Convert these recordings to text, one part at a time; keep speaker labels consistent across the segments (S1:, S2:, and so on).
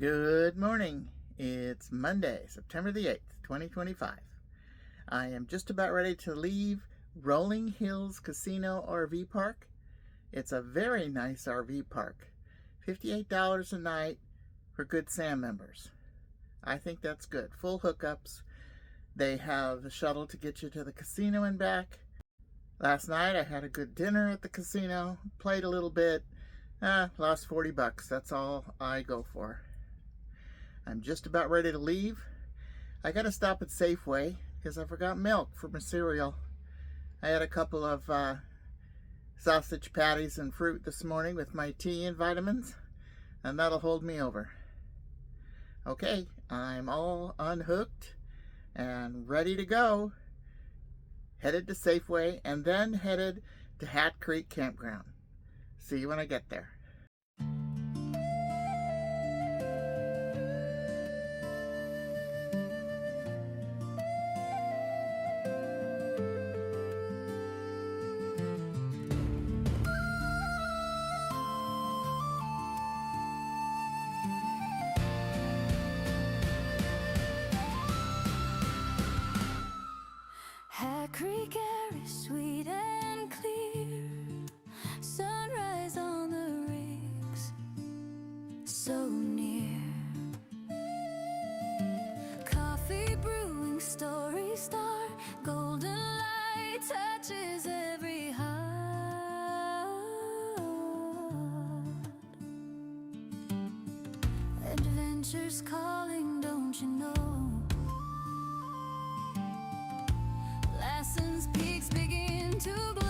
S1: Good morning. It's Monday, September the 8th, 2025. I am just about ready to leave Rolling Hills Casino RV Park. It's a very nice RV park. $58 a night for Good Sam members. I think that's good. Full hookups. They have a shuttle to get you to the casino and back. Last night I had a good dinner at the casino, played a little bit, lost $40. That's all I go for. I'm just about ready to leave. I gotta stop at Safeway because I forgot milk for my cereal. I had a couple of sausage patties and fruit this morning with my tea and vitamins, and that'll hold me over. Okay, I'm all unhooked and ready to go. Headed to Safeway and then headed to Hat Creek Campground. See you when I get there.
S2: Hat Creek air is sweet and clear. Sunrise on the rigs, so near. Coffee brewing, story start. Golden light touches every heart. Adventure's calling, don't you know? Lasson's peaks begin to glow.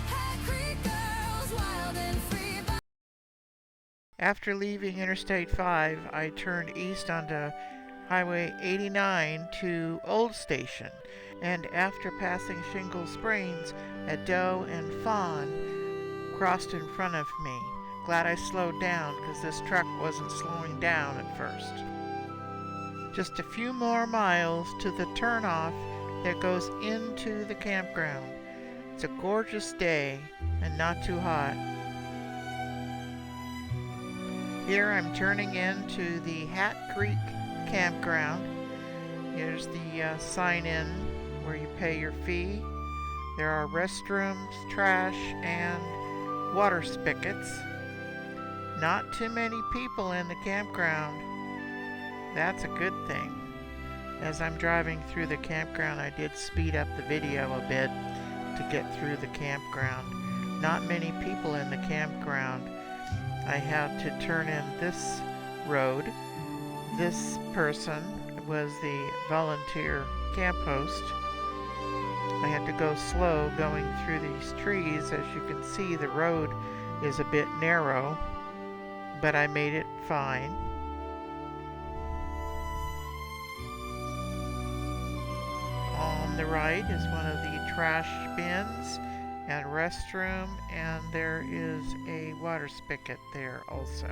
S2: Hat Creek girls, wild and free.
S3: After leaving Interstate 5, I turned east onto Highway 89 to Old Station, and after passing Shingle Springs, a doe and fawn crossed in front of me. Glad I slowed down because this truck wasn't slowing down at first. Just a few more miles to the turnoff that goes into the campground. It's a gorgeous day and not too hot. Here I'm turning into the Hat Creek Campground. Here's the sign-in where you pay your fee. There are restrooms, trash, and water spigots. Not too many people in the campground. That's a good thing. As I'm driving through the campground, I did speed up the video a bit to get through the campground. Not many people in the campground. I had to turn in this road. This person was the volunteer camp host. I had to go slow going through these trees. As you can see, the road is a bit narrow, but I made it fine. On the right is one of the trash bins and restroom, and there is a water spigot there also.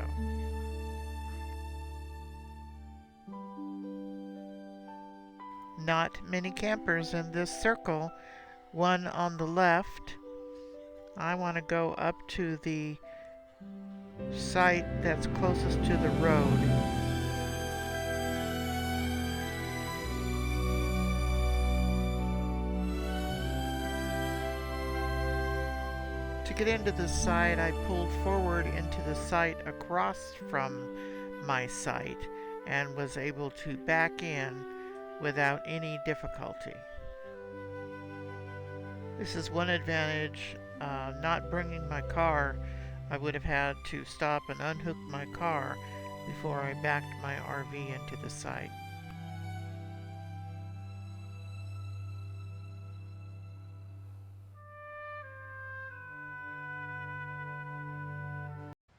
S3: Not many campers in this circle. One on the left. I want to go up to the site that's closest to the road. To get into the site, I pulled forward into the site across from my site and was able to back in without any difficulty. This is one advantage, not bringing my car. I would have had to stop and unhook my car before I backed my RV into the site.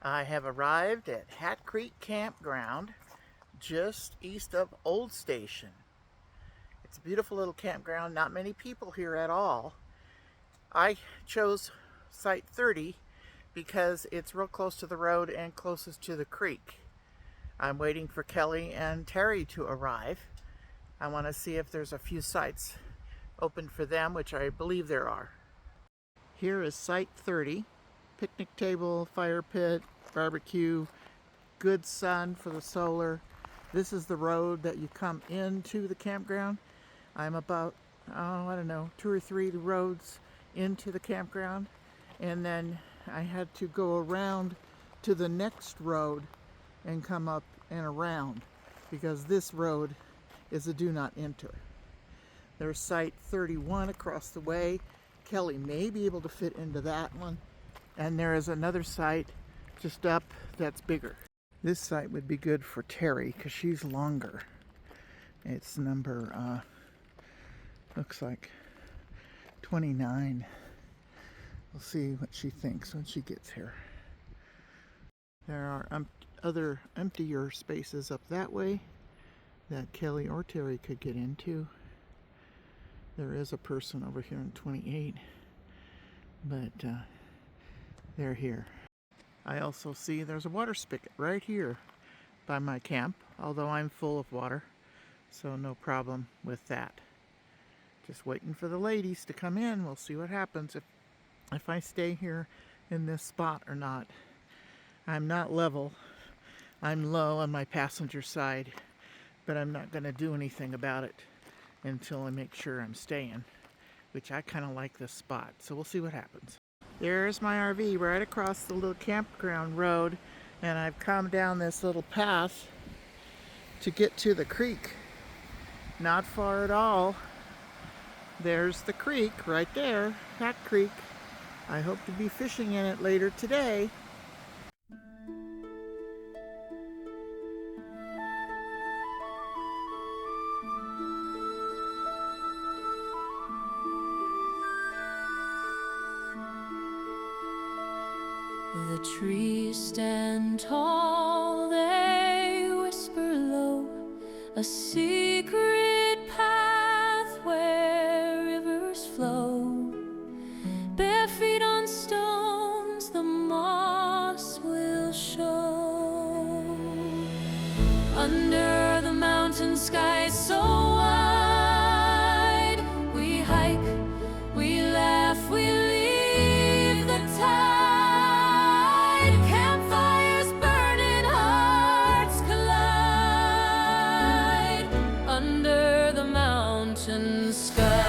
S1: I have arrived at Hat Creek Campground, just east of Old Station. It's a beautiful little campground, not many people here at all. I chose Site 30 because it's real close to the road and closest to the creek. I'm waiting for Kelly and Terry to arrive. I want to see if there's a few sites open for them, which I believe there are. Here is Site 30, picnic table, fire pit, barbecue, good sun for the solar. This is the road that you come into the campground. I'm about, I don't know, 2 or 3 roads into the campground. And then I had to go around to the next road and come up and around because this road is a do not enter. There's site 31 across the way. Kelly may be able to fit into that one. And there is another site just up that's bigger. This site would be good for Terry because she's longer. It's number, looks like 29. We'll see what she thinks when she gets here. There are other emptier spaces up that way that Kelly or Terry could get into. There is a person over here in 28, but they're here. I also see there's a water spigot right here by my camp, although I'm full of water, so no problem with that. Just waiting for the ladies to come in. We'll see what happens if I stay here in this spot or not. I'm not level. I'm low on my passenger side, but I'm not going to do anything about it until I make sure I'm staying, which I kind of like this spot. So we'll see what happens. There's my RV right across the little campground road, and I've come down this little path to get to the creek. Not far at all. There's the creek right there, Hat Creek. I hope to be fishing in it later today.
S2: The trees stand tall, they whisper low, a secret path where rivers flow. Bare feet on stones, the moss will show. Under the mountain sky so wide, we hike, we laugh, we leave the tide. Campfires burning, hearts collide under the mountain sky.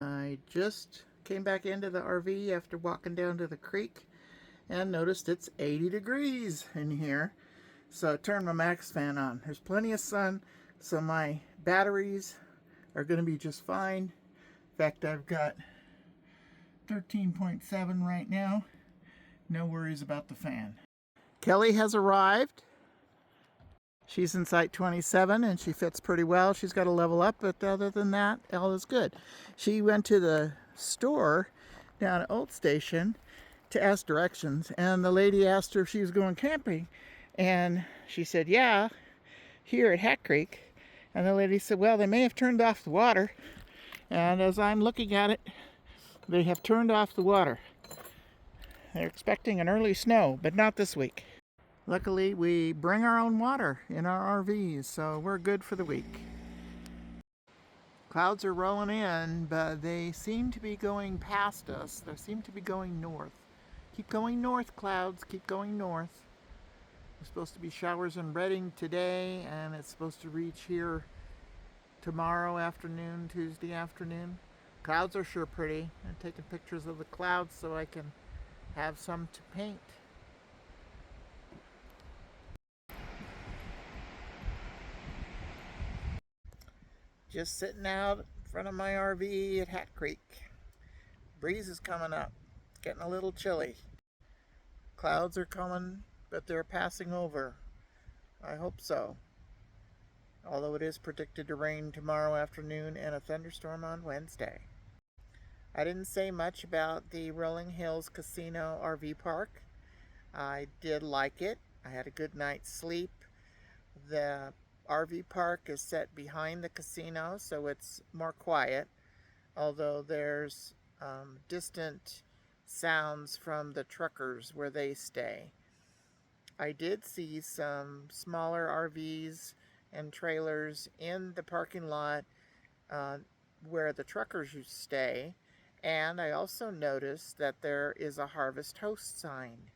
S1: I just came back into the RV after walking down to the creek and noticed it's 80 degrees in here. So I turned my max fan on. There's plenty of sun, so my batteries are going to be just fine. In fact, I've got 13.7 right now. No worries about the fan. Kelly has arrived. She's in site 27 and she fits pretty well. She's got to level up, but other than that, all is good. She went to the store down at Old Station to ask directions, and the lady asked her if she was going camping, and she said, yeah, here at Hat Creek. And the lady said, well, they may have turned off the water. And as I'm looking at it, they have turned off the water. They're expecting an early snow, but not this week. Luckily, we bring our own water in our RVs, so we're good for the week. Clouds are rolling in, but they seem to be going past us. They seem to be going north. Keep going north, clouds. Keep going north. There's supposed to be showers in Redding today, and it's supposed to reach here tomorrow afternoon, Tuesday afternoon. Clouds are sure pretty. I'm taking pictures of the clouds so I can have some to paint. Just sitting out in front of my RV at Hat Creek. Breeze is coming up. It's getting a little chilly. Clouds are coming, but they're passing over. I hope so. Although it is predicted to rain tomorrow afternoon and a thunderstorm on Wednesday. I didn't say much about the Rolling Hills Casino RV Park. I did like it. I had a good night's sleep. The RV park is set behind the casino, so it's more quiet, although there's distant sounds from the truckers where they stay. I did see some smaller RVs and trailers in the parking lot uh, where the truckers used to stay, and I also noticed that there is a Harvest Host sign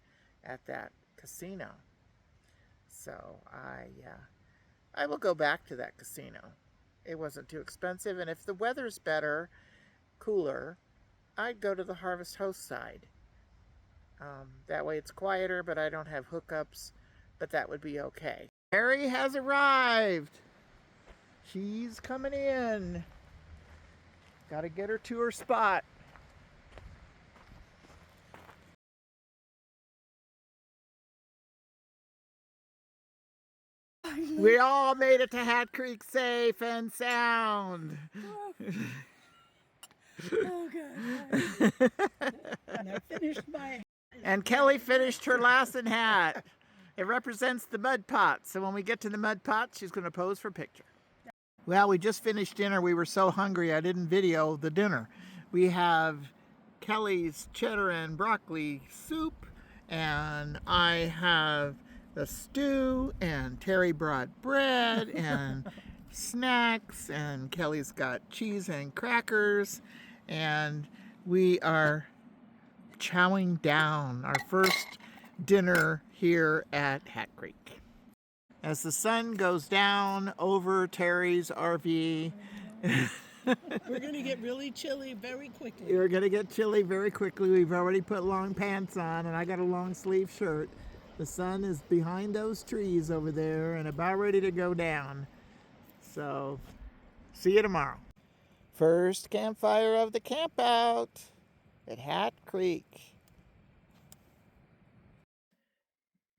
S1: at that casino. So I will go back to that casino. It wasn't too expensive, and if the weather's better, cooler, I'd go to the Harvest Host side. That way it's quieter, but I don't have hookups, but that would be okay. Mary has arrived. She's coming in. Got to get her to her spot. We all made it to Hat Creek safe and sound.
S4: Oh, God. And I finished my...
S1: And Kelly finished her Lassen hat. It represents the mud pot. So when we get to the mud pot, she's going to pose for a picture. Well, we just finished dinner. We were so hungry I didn't video the dinner. We have Kelly's cheddar and broccoli soup, and I have the stew, and Terry brought bread and snacks, and Kelly's got cheese and crackers, and we are chowing down our first dinner here at Hat Creek. As the sun goes down over Terry's RV,
S4: We're going to get really chilly very quickly.
S1: we're going to get chilly very quickly. We've already put long pants on, and I got a long sleeve shirt. The sun is behind those trees over there and about ready to go down. So, see you tomorrow. First campfire of the camp out at Hat Creek.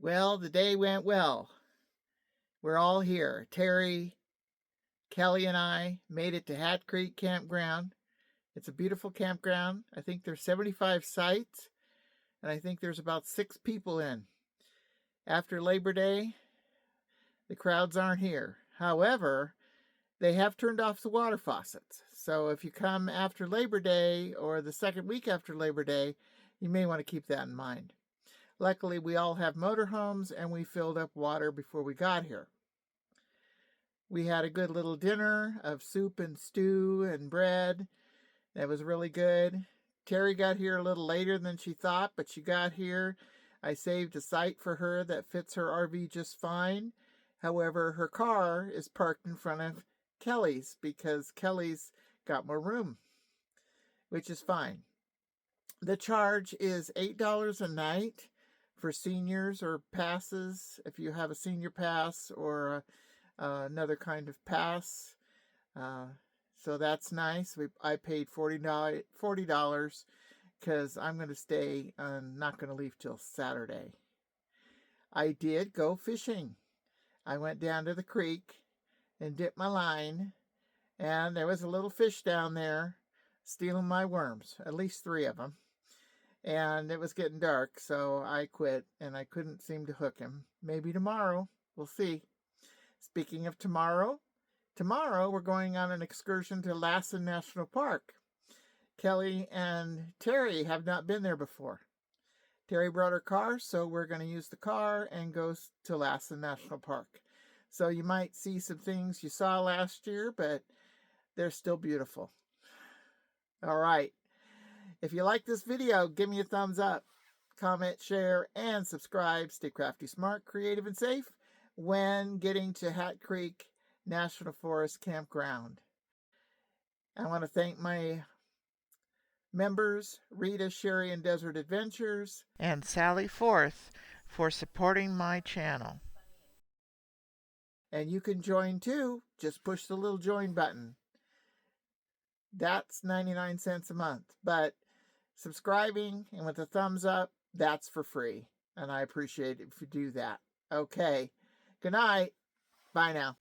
S1: Well, the day went well. We're all here. Terry, Kelly, and I made it to Hat Creek Campground. It's a beautiful campground. I think there's 75 sites, and I think there's about 6 people in. After Labor Day, the crowds aren't here. However, they have turned off the water faucets. So if you come after Labor Day or the second week after Labor Day, you may want to keep that in mind. Luckily, we all have motorhomes, and we filled up water before we got here. We had a good little dinner of soup and stew and bread. That was really good. Terry got here a little later than she thought, but she got here. I saved a site for her that fits her RV just fine. However, her car is parked in front of Kelly's because Kelly's got more room, which is fine. The charge is $8 a night for seniors or passes, if you have a senior pass or another kind of pass. So that's nice. I paid $40 because I'm going to stay and not going to leave till Saturday. I did go fishing. I went down to the creek and dipped my line, and there was a little fish down there stealing my worms, at least 3 of them. And it was getting dark, so I quit, and I couldn't seem to hook him. Maybe tomorrow. We'll see. Speaking of tomorrow we're going on an excursion to Lassen National Park. Kelly and Terry have not been there before. Terry brought her car, so we're going to use the car and go to Lassen National Park. So you might see some things you saw last year, but they're still beautiful. All right. If you like this video, give me a thumbs up, comment, share, and subscribe. Stay crafty, smart, creative, and safe when getting to Hat Creek National Forest Campground. I want to thank my members, Rita, Sherry, and Desert Adventures,
S3: and Sally Forth for supporting my channel.
S1: And you can join too. Just push the little join button. That's 99 cents a month. But subscribing and with a thumbs up, that's for free. And I appreciate it if you do that. Okay. Good night. Bye now.